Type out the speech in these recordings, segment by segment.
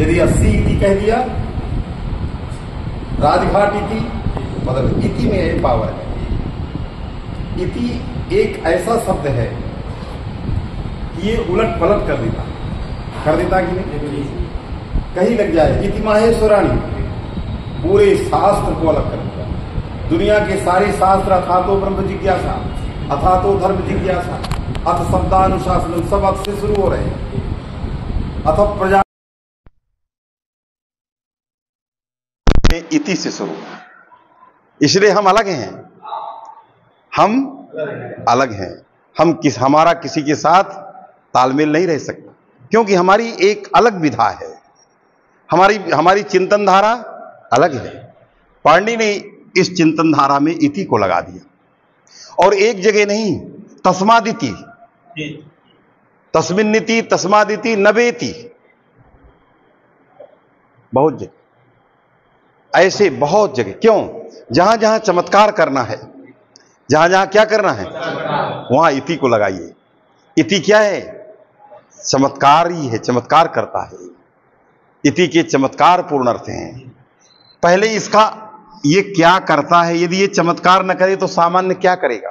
यदि 80 इति कह दिया, राजघाट इति, मतलब इति में एक पावर है। इति एक ऐसा शब्द है कि ये उलट पलट कर देता कि नहीं? कहीं लग जाए इति माहेश्वराणी, पूरे शास्त्र को अलग कर दिया। दुनिया के सारे शास्त्र अथा तो ब्रह्म जिज्ञासा, अथा तो धर्म जिज्ञासा, अथ शब्दानुशासन, सब अथ से शुरू हो रहे हैं। अथ प्रजा इति से शुरू, इसलिए हम अलग हैं। हम अलग हैं। हमारा किसी के साथ तालमेल नहीं रह सकता, क्योंकि हमारी एक अलग विधा है। हमारी चिंतन धारा अलग है। पाणिनि ने इस चिंतन धारा में इति को लगा दिया, और एक जगह नहीं, तस्मादिति, तस्मिन्निति, तस्मादिति, नवेति, बहुत जगह, ऐसे बहुत जगह। क्यों? जहां जहां चमत्कार करना है, जहां जहां क्या करना है, वहां इति को लगाइए। इति क्या है? चमत्कार ही है, चमत्कार करता है। इति के चमत्कार पूर्ण अर्थ हैं। पहले इसका ये क्या करता है, यदि ये चमत्कार न करे तो सामान्य क्या करेगा?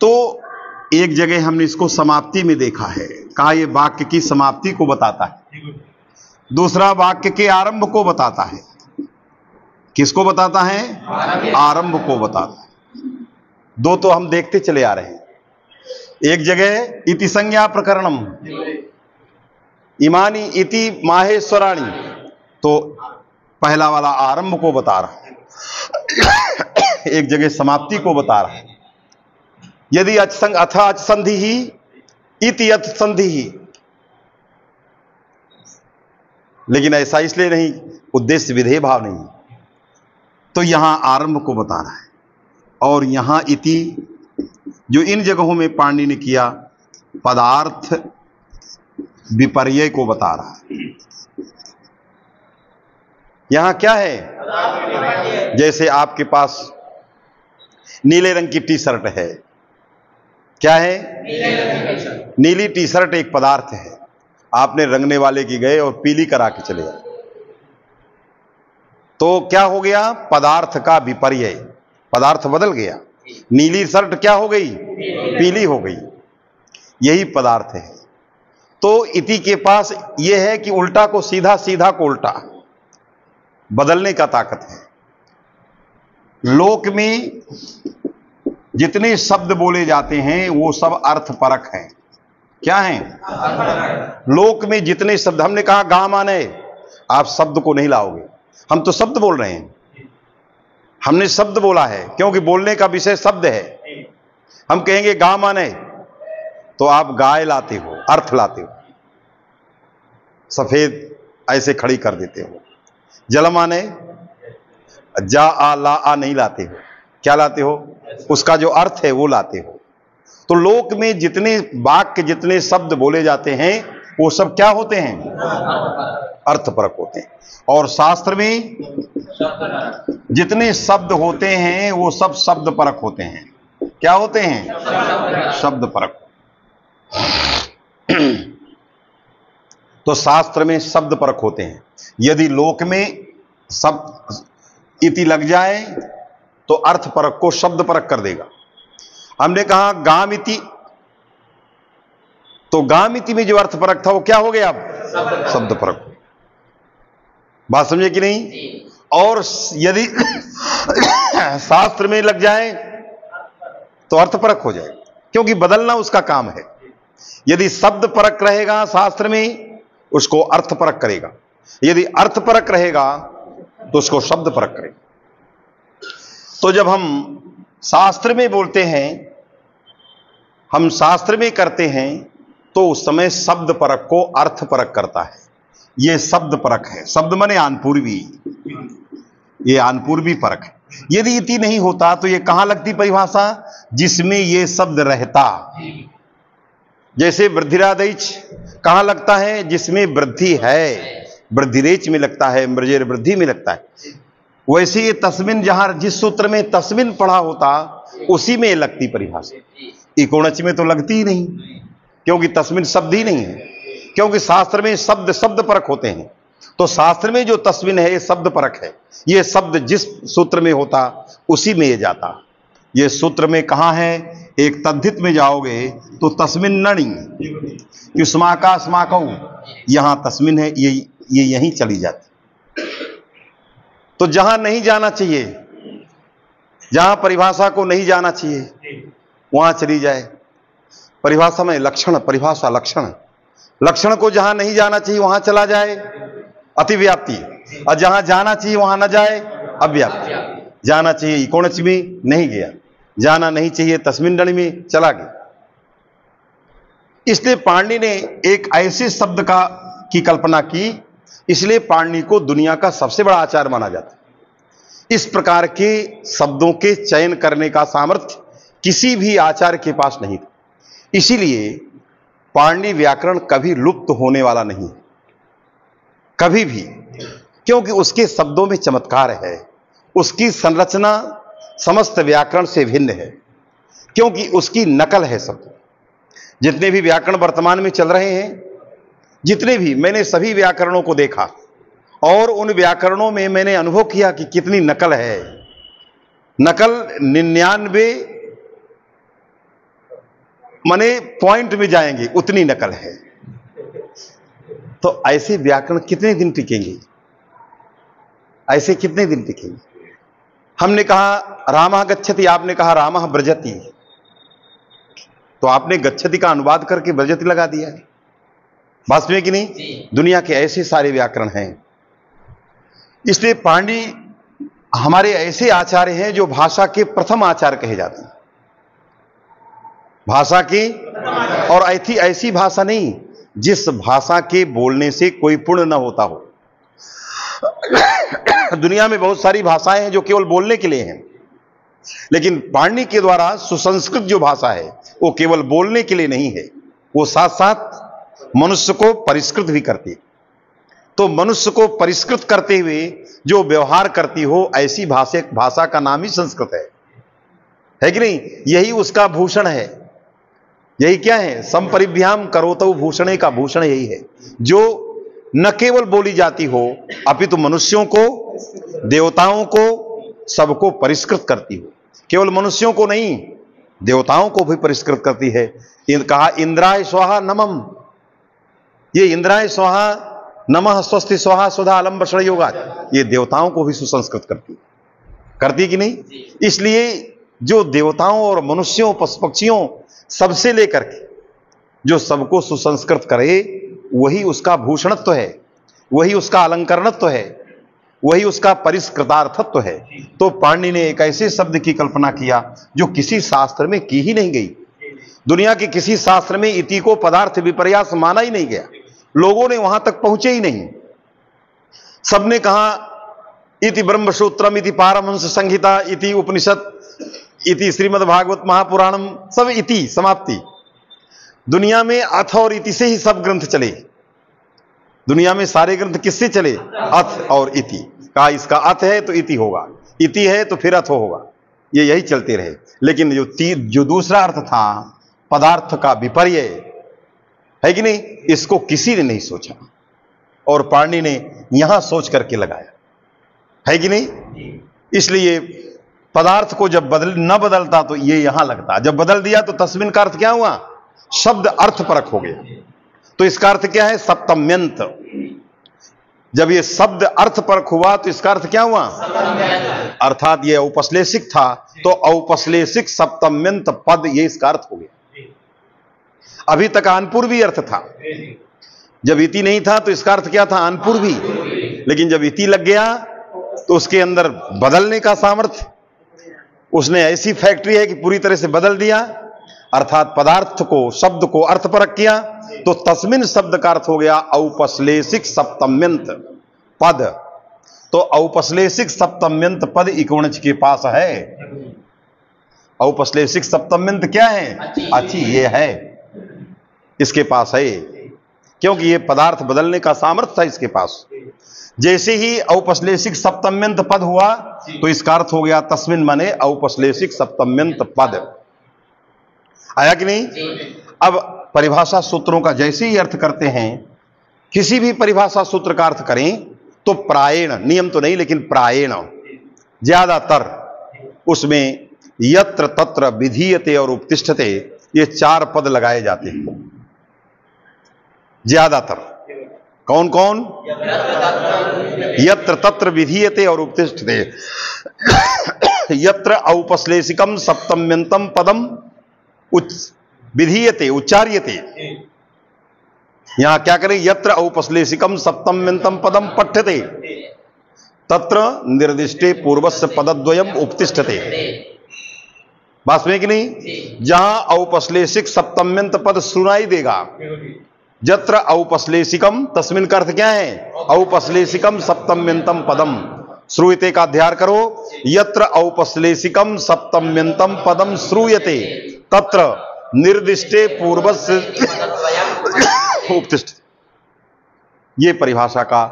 तो एक जगह हमने इसको समाप्ति में देखा है, कहा यह वाक्य की समाप्ति को बताता है। दूसरा वाक्य के आरंभ को बताता है। किसको बताता है? आरंभ को बताता है। दो तो हम देखते चले आ रहे हैं। एक जगह इति संज्ञा प्रकरणम, इमानी इति माहेश्वराणी, तो पहला वाला आरंभ को बता रहा है। एक जगह समाप्ति को बता रहा है। यदि अथ अचसंधि ही इति अथ संधि ही, लेकिन ऐसा इसलिए नहीं, उद्देश्य विधेय भाव नहीं, तो यहां आरंभ को बता रहा है। और यहां इति जो इन जगहों में पाणिनि ने किया, पदार्थ विपर्यय को बता रहा है। यहां क्या है? जैसे आपके पास नीले रंग की टी शर्ट है। क्या है? नीली टी शर्ट एक पदार्थ है। आपने रंगने वाले की गए और पीली करा के चले आए, तो क्या हो गया? पदार्थ का विपर्यय, पदार्थ बदल गया। नीली शर्ट क्या हो गई? पीली हो गई। यही पदार्थ है। तो इति के पास यह है कि उल्टा को सीधा, सीधा को उल्टा बदलने का ताकत है। लोक में जितने शब्द बोले जाते हैं वो सब अर्थपरक हैं। क्या हैं? लोक में जितने शब्द, हमने कहा गा माने, आप शब्द को नहीं लाओगे, हम तो शब्द बोल रहे हैं। हमने शब्द बोला है क्योंकि बोलने का विषय शब्द है। हम कहेंगे गा माने, तो आप गाय लाते हो, अर्थ लाते हो, सफेद ऐसे खड़ी कर देते हो। जल माने, जा आ ला आ नहीं लाते हो, क्या लाते हो? उसका जो अर्थ है वो लाते हो। तो लोक में जितने वाक्य, जितने शब्द बोले जाते हैं वो सब क्या होते हैं? अर्थपरक होते हैं। और शास्त्र में जितने शब्द होते हैं वो सब शब्द परक होते हैं। क्या होते हैं? शब्द परक। तो शास्त्र में शब्द परक होते हैं। यदि लोक में शब्द इति लग जाए तो अर्थ परक को शब्द परक कर देगा। हमने कहा गामिति, तो गामिति में जो अर्थ परक था वो क्या हो गया? अब शब्द परक। बात समझे कि नहीं? और यदि शास्त्र में लग जाए तो अर्थ परक हो जाए, क्योंकि बदलना उसका काम है। यदि शब्द परक रहेगा शास्त्र में, उसको अर्थ परक करेगा। यदि अर्थ परक रहेगा तो उसको शब्द परक करेगा। तो जब हम शास्त्र में बोलते हैं, हम शास्त्र में करते हैं, तो उस समय शब्द परक को अर्थ परक करता है। यह शब्द परक है। शब्द माने आनपूर्वी, ये आनपूर्वी परक है। यदि इति नहीं होता तो ये कहां लगती परिभाषा? जिसमें ये शब्द रहता। जैसे वृद्धिरादैच कहां लगता है? जिसमें वृद्धि है। वृद्धिरेच में लगता है, मृजेर वृद्धि में लगता है। वैसे ये तस्मिन, जहां जिस सूत्र में तस्मिन पढ़ा होता उसी में लगती परिभाषा। इकोणच में तो लगती ही नहीं, क्योंकि तस्मिन शब्द ही नहीं है। क्योंकि शास्त्र में शब्द शब्द परक होते हैं। तो शास्त्र में जो तस्मिन है ये शब्द परक है। ये शब्द जिस सूत्र में होता उसी में ये जाता। ये सूत्र में कहां है? एक तद्धित में जाओगे तो तस्मिन नणी स्माका स्माकौ, यहां तस्मिन है, ये यहीं चली जाती। तो जहां नहीं जाना चाहिए, जहां परिभाषा को नहीं जाना चाहिए वहां चली जाए। परिभाषा में लक्षण, परिभाषा लक्षण, लक्षण को जहां नहीं जाना चाहिए वहां चला जाए, अतिव्याप्ति। और जहां जाना चाहिए वहां न जाए, अव्याप्ति। जाना चाहिए इकोणच में, नहीं गया। जाना नहीं चाहिए तस्मिन में, चला गया। इसलिए पाणिनि ने एक ऐसे शब्द की कल्पना की, इसलिए पाणिनि को दुनिया का सबसे बड़ा आचार्य माना जाता है। इस प्रकार के शब्दों के चयन करने का सामर्थ्य किसी भी आचार्य के पास नहीं था। इसीलिए पाणिनि व्याकरण कभी लुप्त होने वाला नहीं, कभी भी, क्योंकि उसके शब्दों में चमत्कार है। उसकी संरचना समस्त व्याकरण से भिन्न है, क्योंकि उसकी नकल है शब्द। जितने भी व्याकरण वर्तमान में चल रहे हैं, जितने भी, मैंने सभी व्याकरणों को देखा और उन व्याकरणों में मैंने अनुभव किया कि कितनी नकल है। नकल 99 माने पॉइंट में जाएंगे, उतनी नकल है। तो ऐसे व्याकरण कितने दिन टिकेंगे? ऐसे कितने दिन टिकेंगे? हमने कहा रामः गच्छति, आपने कहा रामः व्रजति, तो आपने गच्छति का अनुवाद करके व्रजति लगा दिया है। वास्तव में कि नहीं? दुनिया के ऐसे सारे व्याकरण हैं। इसलिए पाणिनि हमारे ऐसे आचार्य हैं जो भाषा के प्रथम आचार्य कहे जाते हैं। भाषा की, और ऐसी भाषा नहीं जिस भाषा के बोलने से कोई पुण्य न होता हो। दुनिया में बहुत सारी भाषाएं हैं जो केवल बोलने के लिए हैं, लेकिन पाणिनि के द्वारा सुसंस्कृत जो भाषा है वो केवल बोलने के लिए नहीं है, वो साथ साथ मनुष्य को परिष्कृत भी करती है। तो मनुष्य को परिष्कृत करते हुए जो व्यवहार करती हो, ऐसी भाषा का नाम ही संस्कृत है कि नहीं? यही उसका भूषण है। यही क्या है? संपरिभ्याम करोतौ भूषणे का भूषण यही है, जो न केवल बोली जाती हो अपितु मनुष्यों को, देवताओं को, सबको परिष्कृत करती हो। केवल मनुष्यों को नहीं, देवताओं को भी परिष्कृत करती है। कहा इंद्राय स्वाहा नमः, ये इंद्राय स्वाहा नमः स्वस्ति स्वाहा स्वधा अलंब योगा, ये देवताओं को भी सुसंस्कृत करती कि नहीं? इसलिए जो देवताओं और मनुष्यों, पशु पक्षियों, सबसे लेकर के जो सबको सुसंस्कृत करे, वही उसका भूषणत्व है, वही उसका अलंकरणत्व है, वही उसका परिष्कृतार्थत्व है। तो पाणिनि ने एक ऐसे शब्द की कल्पना किया जो किसी शास्त्र में की ही नहीं गई। दुनिया के किसी शास्त्र में इति को पदार्थ विपर्यास माना ही नहीं गया, लोगों ने वहां तक पहुंचे ही नहीं। सबने कहा इति ब्रह्मसूत्रम, इति पारमहंस संहिता, इति उपनिषद, इति श्रीमद् भागवत महापुराणम, सब इति समाप्ति। दुनिया में अथ और इति से ही सब ग्रंथ चले। दुनिया में सारे ग्रंथ किससे चले? अथ और इति। कहा इसका अथ है तो इति होगा, इति है तो फिर अथ होगा, ये यही चलते रहे। लेकिन जो दूसरा अर्थ था पदार्थ का विपर्य, है कि नहीं, इसको किसी ने नहीं सोचा और पाणिनि ने यहां सोच करके लगाया, है कि नहीं? इसलिए पदार्थ को जब न बदलता तो ये यहां लगता, जब बदल दिया तो तस्मिन का अर्थ क्या हुआ? शब्द अर्थ परक हो गया। तो इसका अर्थ क्या है? सप्तम्यंत। जब ये शब्द अर्थ परक हुआ तो इसका अर्थ क्या हुआ? अर्थात ये औपश्लेषिक था, तो औपश्लेषिक सप्तम्यंत पद, ये इसका अर्थ हो गया। अभी तक अनपूर्वी अर्थ था, जब इति नहीं था तो इसका अर्थ क्या था? अनपूर्वी। लेकिन जब इति लग गया तो उसके अंदर बदलने का सामर्थ्य, उसने ऐसी फैक्ट्री है कि पूरी तरह से बदल दिया। अर्थात पदार्थ को, शब्द को अर्थपरक किया, तो तस्मिन शब्द का अर्थ हो गया औपश्लेषिक सप्तम्यंत पद। तो औपश्लेषिक सप्तम्यंत पद इकोणज के पास है। औपश्लेषिक सप्तम्यंत क्या है? अच्छी, ये है, इसके पास है, क्योंकि ये पदार्थ बदलने का सामर्थ्य था इसके पास। जैसे ही औपश्लेषिक सप्तम्यंत पद हुआ तो इसका अर्थ हो गया तस्मिन माने औपश्लेषिक सप्तम्यंत पद। आया कि नहीं? अब परिभाषा सूत्रों का जैसे ही अर्थ करते हैं, किसी भी परिभाषा सूत्र का अर्थ करें तो प्रायेण, नियम तो नहीं लेकिन प्रायेण, ज्यादातर उसमें यत्र तत्र विधीयते और उपतिष्ठते ये 4 पद लगाए जाते हैं। ज्यादातर कौन कौन? यत्र तत्र विधीयते और उपतिष्ठते, यत्र औपश्लेषिकम सप्तम्यंतम पदम विधीयते उच्चार्यते। यहां क्या करें? यत्र औपश्लेषिकम सप्तम्यंतम पदम पठ्यते तत्र निर्दिष्टे पूर्वस्य पदद्वयम उपतिष्ठते। बात में कि नहीं? जहां औपश्लेषिक सप्तम्यंत पद सुनाई देगा, यत्र औपश्लेषिकम, तस्मिन का अर्थ क्या है? औपश्लेषिकम सप्तम्यंतम पदम। श्रूयते का अध्ययन करो, यत्र औपश्लेषिकम सप्तम्यंतम पदम श्रूयते तत्र निर्दिष्टे पूर्वस्य उपतिष्ठ। ये परिभाषा का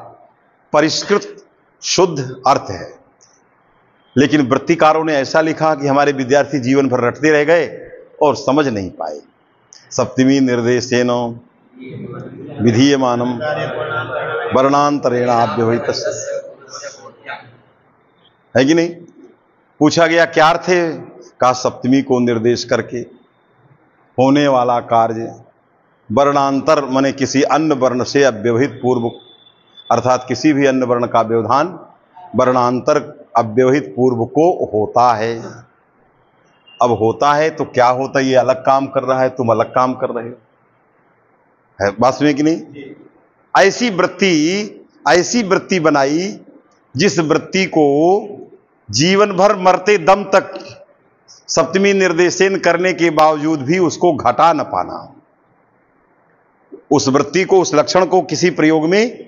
परिष्कृत शुद्ध अर्थ है। लेकिन वृत्तिकारों ने ऐसा लिखा कि हमारे विद्यार्थी जीवन भर रटते रह गए और समझ नहीं पाए। सप्तमी निर्देशेन विधीयमानम वर्णांतरेण अव्यवहित, है कि नहीं? पूछा गया क्या अर्थ है? कहा सप्तमी को निर्देश करके होने वाला कार्य वर्णांतर माने किसी अन्य वर्ण से अव्यवहित पूर्व, अर्थात किसी भी अन्य वर्ण का व्यवधान वर्णांतर अव्यवहित पूर्व को होता है। अब होता है तो क्या होता है? ये अलग काम कर रहा है, तुम अलग काम कर रहे हो। है बात में कि नहीं? ऐसी वृत्ति बनाई जिस वृत्ति को जीवन भर मरते दम तक सप्तमी निर्देशन करने के बावजूद भी उसको घटा न पाना, उस वृत्ति को, उस लक्षण को किसी प्रयोग में,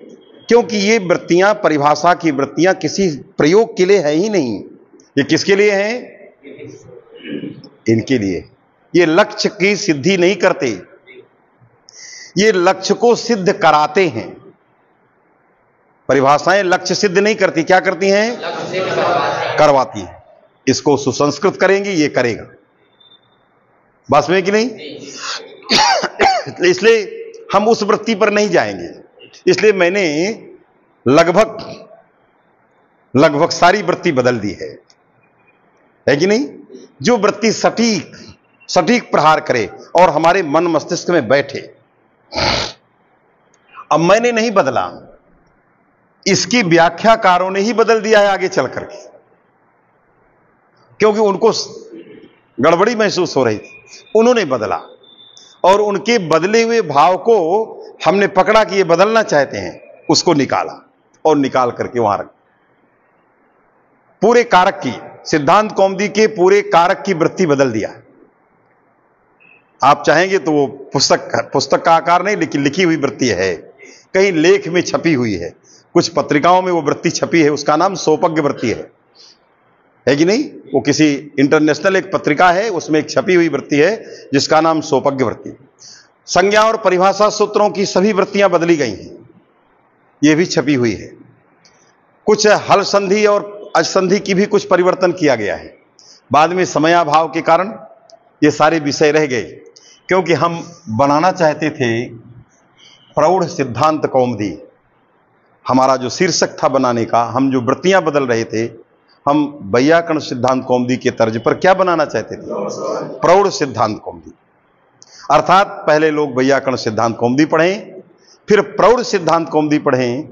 क्योंकि ये वृत्तियां, परिभाषा की वृत्तियां किसी प्रयोग के लिए है ही नहीं। ये किसके लिए हैं? इनके लिए। ये लक्ष्य की सिद्धि नहीं करते, ये लक्ष्य को सिद्ध कराते हैं। परिभाषाएं लक्ष्य सिद्ध नहीं करती, क्या करती हैं? करवाती हैं। इसको सुसंस्कृत करेंगे, ये करेगा। बस में कि नहीं? इसलिए हम उस वृत्ति पर नहीं जाएंगे। इसलिए मैंने लगभग सारी वृत्ति बदल दी है कि नहीं? जो वृत्ति सटीक प्रहार करे और हमारे मन मस्तिष्क में बैठे। अब मैंने नहीं बदला, इसकी व्याख्याकारों ने ही बदल दिया है आगे चल करके, क्योंकि उनको गड़बड़ी महसूस हो रही थी, उन्होंने बदला और उनके बदले हुए भाव को हमने पकड़ा कि ये बदलना चाहते हैं, उसको निकाला और निकाल करके वहां रख। पूरे कारक की, सिद्धांत कौमुदी के पूरे कारक की वृत्ति बदल दिया। आप चाहेंगे तो वो पुस्तक का आकार नहीं, लेकिन लिखी हुई वृत्ति है, कहीं लेख में छपी हुई है, कुछ पत्रिकाओं में वो वृत्ति छपी है। उसका नाम सोपज्ञ वृत्ति है कि नहीं? वो किसी इंटरनेशनल एक पत्रिका है, उसमें एक छपी हुई वृत्ति है जिसका नाम सोपज्ञ वृत्ति। संज्ञा और परिभाषा सूत्रों की सभी वृत्तियां बदली गई हैं, ये भी छपी हुई है। कुछ हल संधि और अजसंधि की भी कुछ परिवर्तन किया गया है। बाद में समयाभाव के कारण ये सारे विषय रह गए, क्योंकि हम बनाना चाहते थे प्रौढ़ सिद्धांत कौमुदी। हमारा जो शीर्षक था बनाने का, हम जो वृत्तियां बदल रहे थे, हम वैयाकरण सिद्धांत कौमुदी के तर्ज पर क्या बनाना चाहते थे? प्रौढ़ सिद्धांत कौमुदी। अर्थात पहले लोग वैयाकरण सिद्धांत कौमुदी पढ़ें, फिर प्रौढ़ सिद्धांत कौमुदी पढ़ें,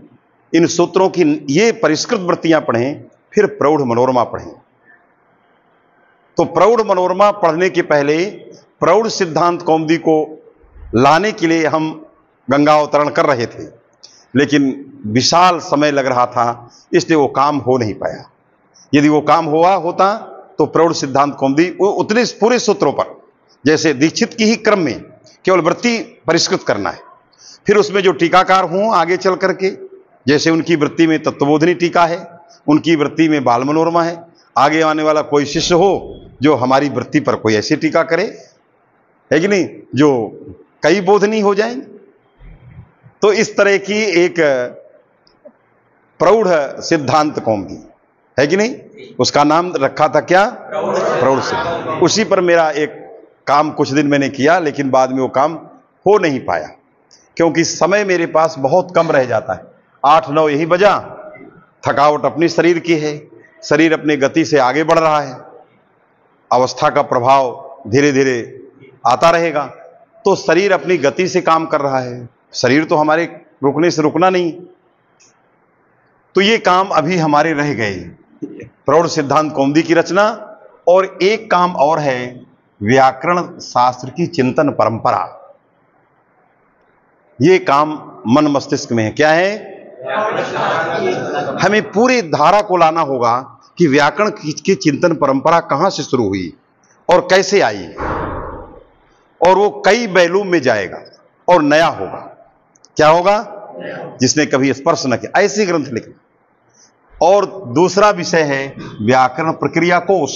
इन सूत्रों की ये परिष्कृत वृत्तियां पढ़ें, फिर प्रौढ़ मनोरमा पढ़ें। तो प्रौढ़ मनोरमा पढ़ने के पहले प्रौढ़ सिद्धांत कौमुदी को लाने के लिए हम गंगा अवतरण कर रहे थे, लेकिन विशाल समय लग रहा था, इसलिए वो काम हो नहीं पाया। यदि वो काम होता तो प्रौढ़ सिद्धांत कौमुदी उतने पूरे सूत्रों पर, जैसे दीक्षित की ही क्रम में केवल वृत्ति परिष्कृत करना है, फिर उसमें जो टीकाकार हों आगे चल करके, जैसे उनकी वृत्ति में तत्वबोधनी टीका है, उनकी वृत्ति में बाल मनोरमा है, आगे आने वाला कोई शिष्य हो जो हमारी वृत्ति पर कोई ऐसी टीका करे, है कि नहीं, जो कई बोधनी हो जाएंगे। तो इस तरह की एक प्रौढ़ सिद्धांत कौमुदी, है कि नहीं? उसका नाम रखा था क्या? प्रौढ़ सिद्धांत। उसी पर मेरा एक काम कुछ दिन मैंने किया, लेकिन बाद में वो काम हो नहीं पाया, क्योंकि समय मेरे पास बहुत कम रह जाता है। 8-9 यही बजा, थकावट अपनी शरीर की है, शरीर अपनी गति से आगे बढ़ रहा है, अवस्था का प्रभाव धीरे धीरे आता रहेगा, तो शरीर अपनी गति से काम कर रहा है, शरीर तो हमारे रुकने से रुकना नहीं। तो ये काम अभी हमारे रह गए, प्रौढ़ सिद्धांत कौमुदी की रचना, और एक काम और है व्याकरण शास्त्र की चिंतन परंपरा। ये काम मन मस्तिष्क में है। क्या है? हमें पूरी धारा को लाना होगा कि व्याकरण की चिंतन परंपरा कहां से शुरू हुई और कैसे आई, और वो कई बैलूम में जाएगा और नया होगा। क्या होगा? जिसने कभी स्पर्श न किया, ऐसे ग्रंथ लिखना। और दूसरा विषय है व्याकरण प्रक्रिया कोश।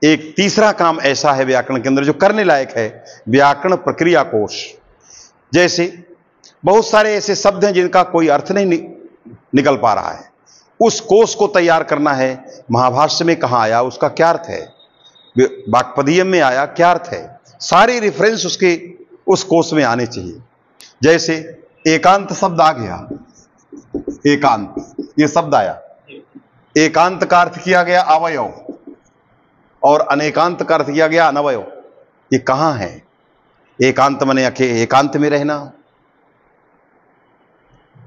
एक तीसरा काम ऐसा है व्याकरण के अंदर जो करने लायक है, व्याकरण प्रक्रिया कोश। जैसे बहुत सारे ऐसे शब्द हैं जिनका कोई अर्थ नहीं निकल पा रहा है, उस कोश को तैयार करना है। महाभाष्य में कहां आया, उसका क्या अर्थ है, वाक्पदीयम में आया, क्या अर्थ है, सारे रेफरेंस उसके उस कोश में आने चाहिए। जैसे एकांत शब्द आ गया, एकांत ये शब्द आया, एकांत का अर्थ किया गया अवयव और अनेकांत का अर्थ किया गया अनवयव। ये कहां है? एकांत माने एकांत में रहना,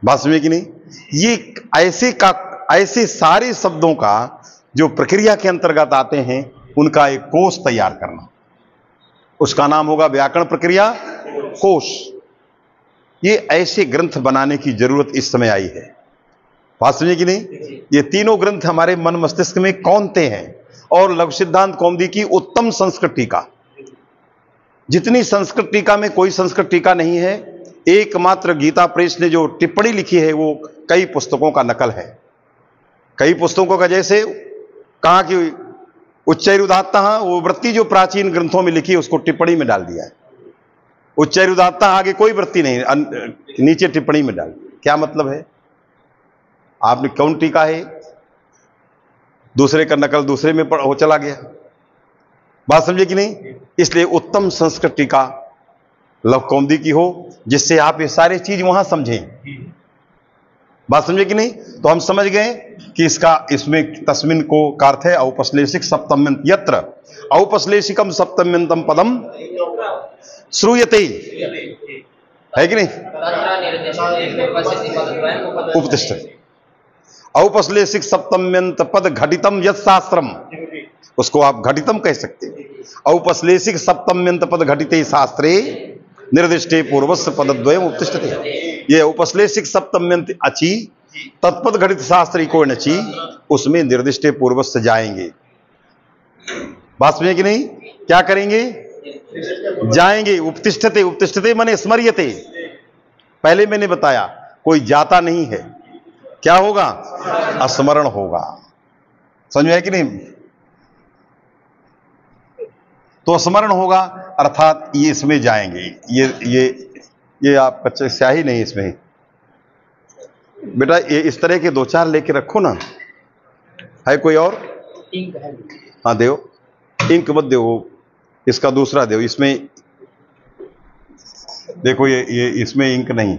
बात समझे कि नहीं? ये ऐसे सारे शब्दों का जो प्रक्रिया के अंतर्गत आते हैं उनका एक कोश तैयार करना, उसका नाम होगा व्याकरण प्रक्रिया कोश। ये ऐसे ग्रंथ बनाने की जरूरत इस समय आई है, बात समझे कि नहीं? ये तीनों ग्रंथ हमारे मन मस्तिष्क में कौनते हैं, और लघु सिद्धांत कौमुदी की उत्तम संस्कृत टीका। जितनी संस्कृत टीका में कोई संस्कृत टीका नहीं है, एकमात्र गीता प्रेस ने जो टिप्पणी लिखी है वो कई पुस्तकों का नकल है, कई पुस्तकों का। जैसे कहा कि उच्चैरुदात्ता, वो वृत्ति जो प्राचीन ग्रंथों में लिखी है उसको टिप्पणी में डाल दिया है। उच्चैरुदात्ता आगे कोई वृत्ति नहीं, नीचे टिप्पणी में डाल। क्या मतलब है? आपने कौन टीका है, दूसरे का नकल दूसरे में हो चला गया, बात समझे कि नहीं? इसलिए उत्तम संस्कृत टीका लघु कौमुदी की हो, जिससे आप ये सारी चीज वहां समझें, बात समझे कि नहीं? तो हम समझ गए कि इसमें तस्मिन को का अर्थ है औपश्लेषिक सप्तम्यंत, यत्र औपश्लेषिकम सप्तम्यंतम पदम श्रूयते, है कि नहीं? उपतिष्ठते औपश्लेषिक सप्तम्यंत पद घटितम यत् शास्त्रम, उसको आप घटितम कह सकते हैं। औपश्लेषिक सप्तम्यंत पद घटिते शास्त्रे निर्दिष्टे पूर्वस्य पदद्वयम् उपतिष्ठते। ये उपश्लेषिक सप्तम्यंत अची तत्पद घटित शास्त्री को नची, उसमें निर्दिष्टे पूर्वस्य जाएंगे, बात समझे कि नहीं? क्या करेंगे? जाएंगे। उपतिष्ठते, उपतिष्ठते माने स्मर्यते। पहले मैंने बताया कोई जाता नहीं है, क्या होगा? स्मरण होगा, समझ में है कि नहीं? तो स्मरण होगा अर्थात ये इसमें जाएंगे। ये आप कच्चे स्याही नहीं इसमें बेटा, ये इस तरह के 2-4 लेके रखो ना। है कोई और? इंक है? हाँ दो, इंक मत दो, इसका दूसरा दो। इसमें देखो ये इसमें इंक नहीं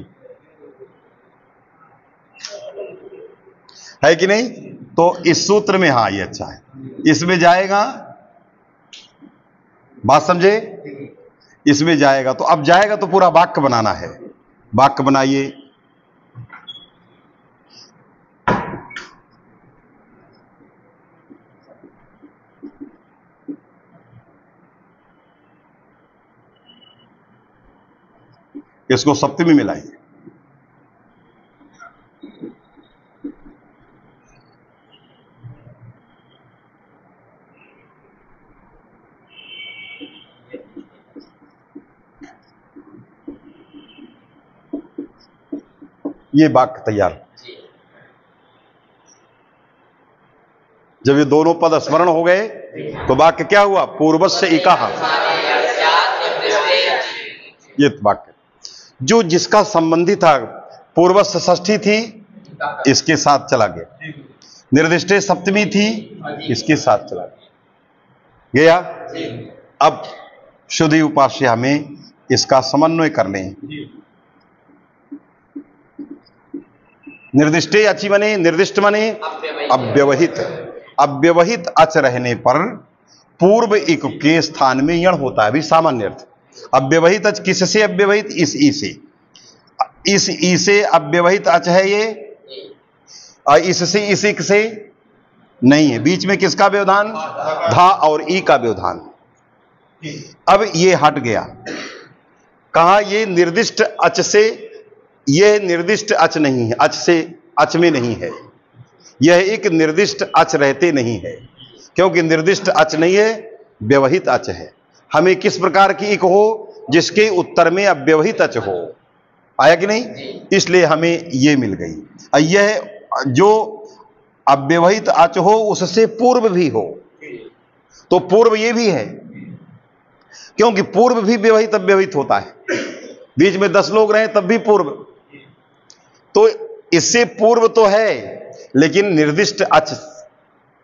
है कि नहीं? तो इस सूत्र में हाँ ये अच्छा है, इसमें जाएगा, बात समझे? इसमें जाएगा। तो अब जाएगा तो पूरा वाक्य बनाना है, वाक्य बनाइए। इसको सप्तमी में लाइए। ये वाक्य तैयार। जब ये दोनों पद स्मरण हो गए तो वाक्य क्या हुआ? पूर्वस्य इकाः। ये वाक्य जो जिसका संबंधी था, पूर्वस्य षष्ठी थी, इसके साथ चला गया। निर्दिष्टे सप्तमी थी, इसके साथ चला गया। अब शुद्धि उपास्य हमें इसका समन्वय कर लें। निर्दिष्टे अचि मने, निर्दिष्ट मने अव्यवहित। अव्यवहित अच रहने पर पूर्व एक के स्थान में यण होता है। अभी सामान्य अर्थ, अव्यवहित अच किससे अव्यवहित? इस ई से। इस ई से अव्यवहित अच है ये, और इससे इस एक से नहीं है। बीच में किसका व्यवधान? धा और ई का व्यवधान। अब ये हट गया। कहा? ये निर्दिष्ट अच से, यह निर्दिष्ट अच नहीं है, अच से अच में नहीं है। यह एक निर्दिष्ट अच रहते नहीं है, क्योंकि निर्दिष्ट अच नहीं है, व्यवहित अच है। हमें किस प्रकार की एक हो? जिसके उत्तर में अव्यवहित अच हो। आया कि नहीं? इसलिए हमें ये मिल गई। यह जो अव्यवहित अच हो उससे पूर्व भी हो, तो पूर्व ये भी है, क्योंकि पूर्व भी व्यवहित अव्यवहित होता है। बीच में 10 लोग रहे तब भी पूर्व, तो इससे पूर्व तो है, लेकिन निर्दिष्ट अच,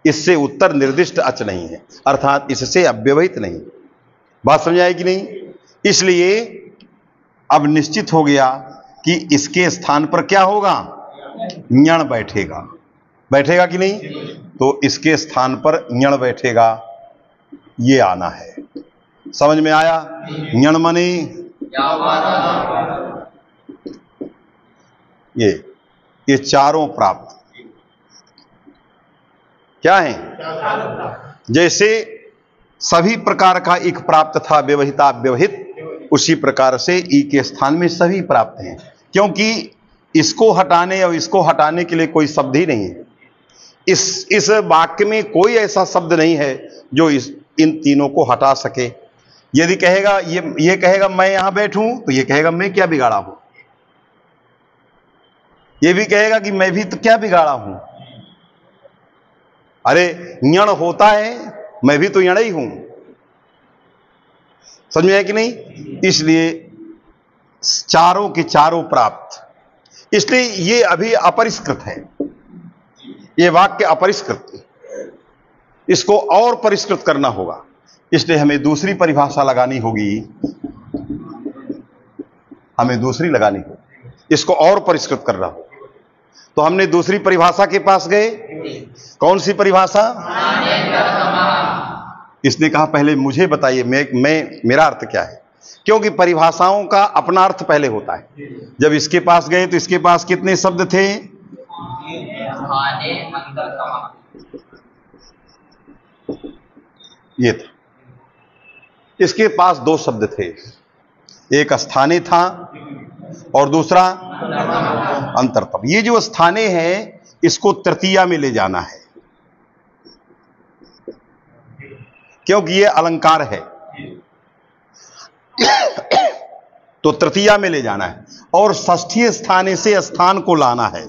इससे उत्तर निर्दिष्ट अच नहीं है, अर्थात इससे अव्यवहित नहीं। बात समझ आई कि नहीं? इसलिए अब निश्चित हो गया कि इसके स्थान पर क्या होगा? यण बैठेगा। बैठेगा कि नहीं? तो इसके स्थान पर यण बैठेगा, ये आना है। समझ में आया? यण मने ये चारों प्राप्त क्या है? जैसे सभी प्रकार का एक प्राप्त था व्यवहिता व्यवहित, उसी प्रकार से ई के स्थान में सभी प्राप्त हैं, क्योंकि इसको हटाने और इसको हटाने के लिए कोई शब्द ही नहीं है। इस वाक्य में कोई ऐसा शब्द नहीं है जो इन तीनों को हटा सके। यदि कहेगा ये कहेगा मैं यहां बैठूं, तो ये कहेगा मैं क्या बिगाड़ा हूं। ये भी कहेगा कि मैं भी तो क्या बिगाड़ा हूं। अरे यण होता है, मैं भी तो यण ही हूं। समझ में आया कि नहीं? इसलिए चारों के चारों प्राप्त, इसलिए ये अभी अपरिष्कृत है, ये वाक्य अपरिष्कृत है, इसको और परिष्कृत करना होगा। इसलिए हमें दूसरी परिभाषा लगानी होगी, हमें दूसरी लगानी होगी, इसको और परिष्कृत करना होगा। तो हमने दूसरी परिभाषा के पास गए। कौन सी परिभाषा? इसने कहा पहले मुझे बताइए मेरा अर्थ क्या है, क्योंकि परिभाषाओं का अपना अर्थ पहले होता है। जब इसके पास गए तो इसके पास कितने शब्द थे? ये था। इसके पास 2 शब्द थे, एक स्थाने था और दूसरा अंतरतम। ये जो स्थाने है इसको तृतीया में ले जाना है, क्योंकि ये अलंकार है, तो तृतीया में ले जाना है। और षष्ठी स्थाने से स्थान को लाना है,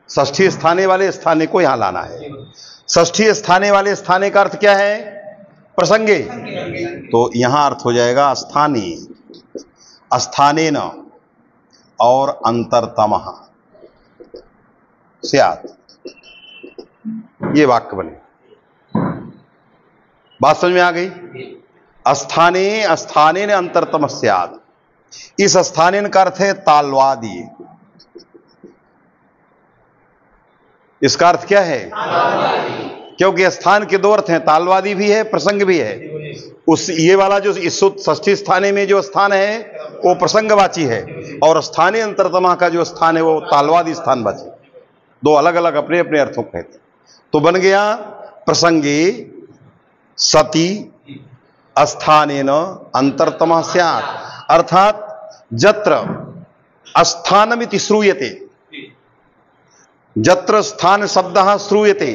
षष्ठी स्थाने वाले स्थाने को यहां लाना है। षष्ठी स्थाने वाले स्थाने का अर्थ क्या है? प्रसंगे। तो यहां अर्थ हो जाएगा स्थानी, स्थानेन और अंतरतमः स्यात्। ये वाक्य बने। बात समझ में आ गई? स्थाने स्थानेन अंतरतमः स्यात्। इस स्थानेन का अर्थ है तालवादी। इसका अर्थ क्या है? क्योंकि स्थान के 2 अर्थ हैं, तालवादी भी है, प्रसंग भी है। उस ये वाला जो इस षष्ठी स्थाने में जो स्थान है वो प्रसंगवाची है, और स्थानीय अंतरतमा का जो स्थान है वो तालवादी स्थानवाची। 2 अलग अलग अपने अपने अर्थों को कहते हैं। तो बन गया प्रसंगे सती स्थानेन अंतरतमः स्यात्, अर्थात जत्र स्थानमिति श्रूयते, जत्र स्थान शब्दः श्रूयते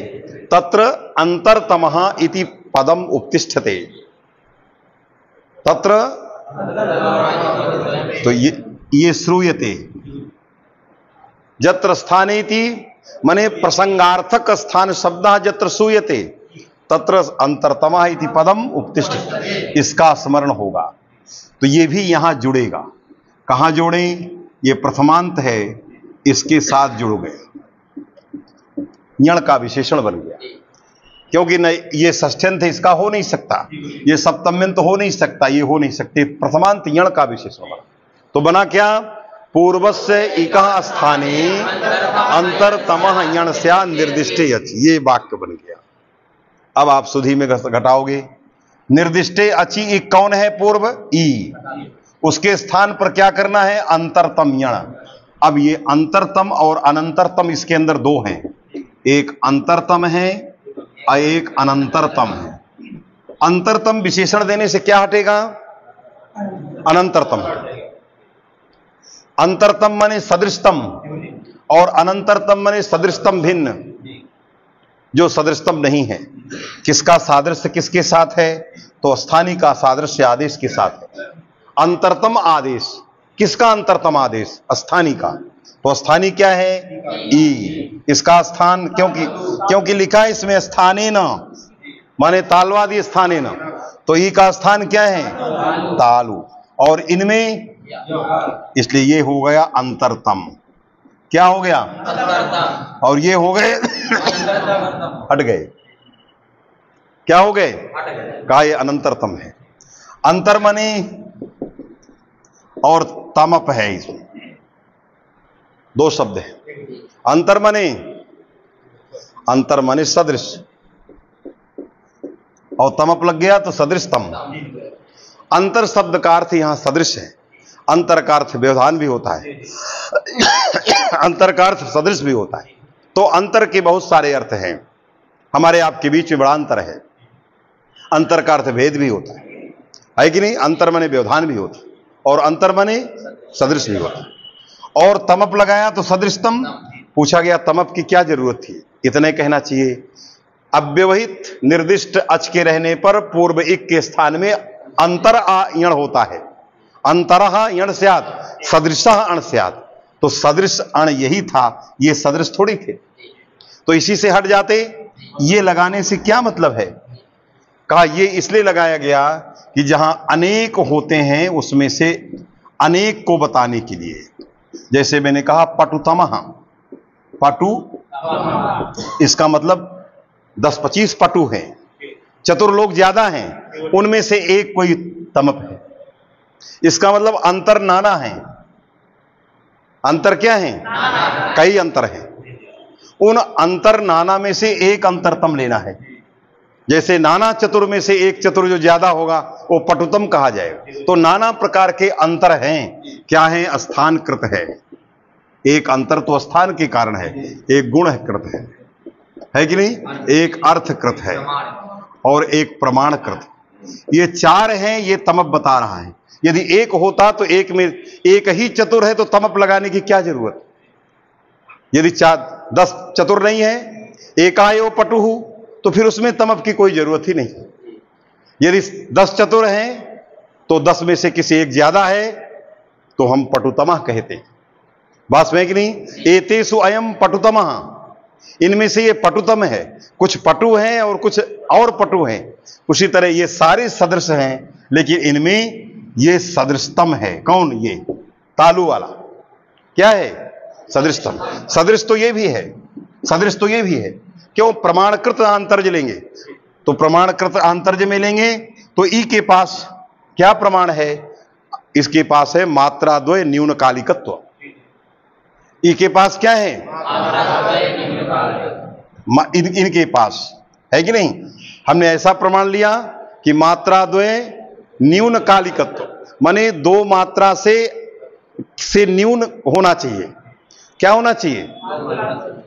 तत्र अंतरतमः इति पदम उपतिष्ठते। तत्र तो ये श्रूयते, जत्र स्थानेति मने प्रसंगार्थक स्थान शब्दः जत्र श्रूयते तत्र अंतरतमः इति पदम उपतिष्ठते। इसका स्मरण होगा तो ये भी यहां जुड़ेगा। कहां जोड़ें? ये प्रथमांत है, इसके साथ जुड़ गए, यण का विशेषण बन गया। क्योंकि न ये षष्ठ्यंत इसका हो नहीं सकता, ये सप्तम्यंत हो नहीं सकता, ये हो नहीं सकते, प्रथमांत यण का विशेषण बना। तो बना क्या? पूर्वस्य इकः स्थाने अंतरतमः यणस्या निर्दिष्टे अचि, ये वाक्य बन गया। अब आप सुधी में घटाओगे। निर्दिष्टे अचि एक कौन है? पूर्व ई, उसके स्थान पर क्या करना है? अंतरतम यण। अब ये अंतरतम और अनंतरतम इसके अंदर दो हैं, एक अंतरतम है और एक अनंतरतम है। अंतरतम विशेषण देने से क्या हटेगा? अनंतरतम। अंतरतम माने सदृशतम और अनंतरतम माने सदृशतम भिन्न, जो सदृशतम नहीं है। किसका सादृश्य किसके साथ है? तो स्थानी का सादृश्य आदेश के साथ है। अंतरतम आदेश किसका? अंतरतम आदेश स्थानी का। तो स्थानी क्या है? ई। इसका स्थान क्योंकि लिखा है इसमें स्थाने न, माने तालवादी स्थाने न, तो ई का स्थान क्या है? तालु। और इनमें इसलिए ये हो गया अंतरतम। क्या हो गया? और ये हो गए हट गए। क्या हो गए? कहा ये अनंतरतम है। अंतर माने और तमप है, इसमें दो शब्द है। अंतर माने सदृश और तमप लग गया तो सदृशतम। अंतर शब्द का अर्थ यहां सदृश है, अंतर का अर्थ व्यवधान भी होता है, अंतर का अर्थ सदृश भी होता है। तो अंतर के बहुत सारे अर्थ हैं, हमारे आपके बीच में बड़ा अंतर है। अंतर का अर्थ भेद भी होता है कि नहीं? अंतर माने व्यवधान भी होता है और अंतर माने सदृश भी होता है। और तमप लगाया तो सदृशतम। पूछा गया तमप की क्या जरूरत थी? इतने कहना चाहिए, अव्यवहित निर्दिष्ट अच के रहने पर पूर्व इक के स्थान में अंतर आ यण होता है। अंतरः यण स्यात् सदृशः अण स्यात्। तो सदृश अण यही था, ये सदृश थोड़ी थे, तो इसी से हट जाते। ये लगाने से क्या मतलब है? कहा ये इसलिए लगाया गया कि जहां अनेक होते हैं उसमें से अनेक को बताने के लिए। जैसे मैंने कहा पटुतमः, पटु, इसका मतलब 10-25 पटु हैं, चतुर लोग ज्यादा हैं, उनमें से एक कोई तमप है। इसका मतलब अंतर नाना है। अंतर क्या है? कई अंतर हैं। उन अंतर नाना में से एक अंतरतम लेना है। जैसे नाना चतुर में से एक चतुर जो ज्यादा होगा वो पटुतम कहा जाएगा। तो नाना प्रकार के अंतर हैं। क्या है? स्थानकृत है। एक अंतर तो स्थान के कारण है, एक गुण कृत है कि नहीं? एक अर्थकृत है और एक प्रमाणकृत। ये चार हैं, ये तमप बता रहा है। यदि एक होता तो एक में एक ही चतुर है तो तमप लगाने की क्या जरूरत? यदि 10 चतुर नहीं है, एकायो पटुहु, तो फिर उसमें तमप की कोई जरूरत ही नहीं। यदि 10 चतुर हैं तो 10 में से किसी एक ज्यादा है तो हम पटुतमः कहते। बात में कि नहीं? एतेषु अयम पटुतमः, इनमें से ये पटुतम है। कुछ पटु हैं और कुछ और पटु हैं। उसी तरह ये सारे सदृश हैं, लेकिन इनमें ये सदृशतम है। कौन? ये तालु वाला। क्या है? सदृशतम। सदृश तो ये भी है, सदृश तो ये भी है। क्यों? प्रमाणकृत आंतर्ज लेंगे तो प्रमाणकृत आंतर्ज में लेंगे तो ई के पास क्या प्रमाण है? इसके पास है मात्राद्वय न्यून कालिकत्व। ई के पास क्या है? इनके पास है कि नहीं? हमने ऐसा प्रमाण लिया कि मात्राद्वय न्यून कालिकत्व, माने 2 मात्रा से न्यून होना चाहिए। क्या होना चाहिए?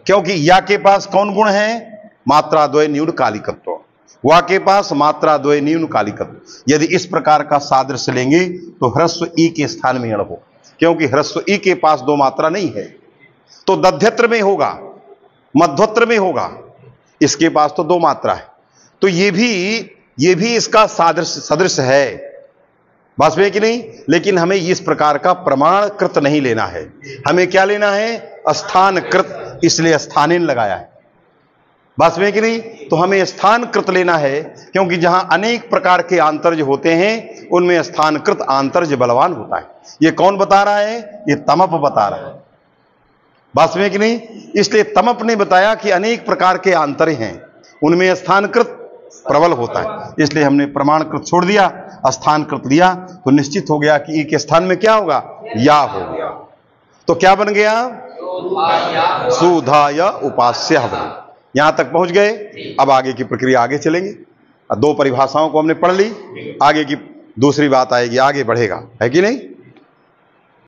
क्योंकि या के पास कौन गुण है? मात्राद्वय न्यून कालिकत्व। वा के पास मात्राद्वय न्यून कालिकत्व। यदि इस प्रकार का सादृश्य लेंगे तो ह्रस्व ई के स्थान में यण हो, क्योंकि ह्रस्व ई के पास 2 मात्रा नहीं है। तो दध्यत्र में होगा, मध्वत्र में होगा, इसके पास तो 2 मात्रा है। तो ये भी इसका सदृश है। बस में कि नहीं? लेकिन हमें इस प्रकार का प्रमाणकृत नहीं लेना है, हमें क्या लेना है? स्थानकृत, इसलिए स्थानेन लगाया है। बस में कि नहीं? तो हमें स्थानकृत लेना है, क्योंकि जहां अनेक प्रकार के आंतर्ज होते हैं उनमें स्थानकृत आंतर्ज बलवान होता है। ये कौन बता रहा है? ये तमप बता रहा है। बस में कि नहीं? इसलिए तमप ने बताया कि अनेक प्रकार के आंतर हैं, उनमें स्थानकृत प्रबल होता है, इसलिए हमने प्रमाणकृत छोड़ दिया, स्थानकृत लिया, तो निश्चित हो गया कि ई के स्थान में क्या होगा, या हो गया। तो क्या बन गया, सुधाय उपास्य बन। यहां तक पहुंच गए। अब आगे की प्रक्रिया आगे चलेंगे। दो परिभाषाओं को हमने पढ़ ली, आगे की दूसरी बात आएगी, आगे बढ़ेगा, है कि नहीं।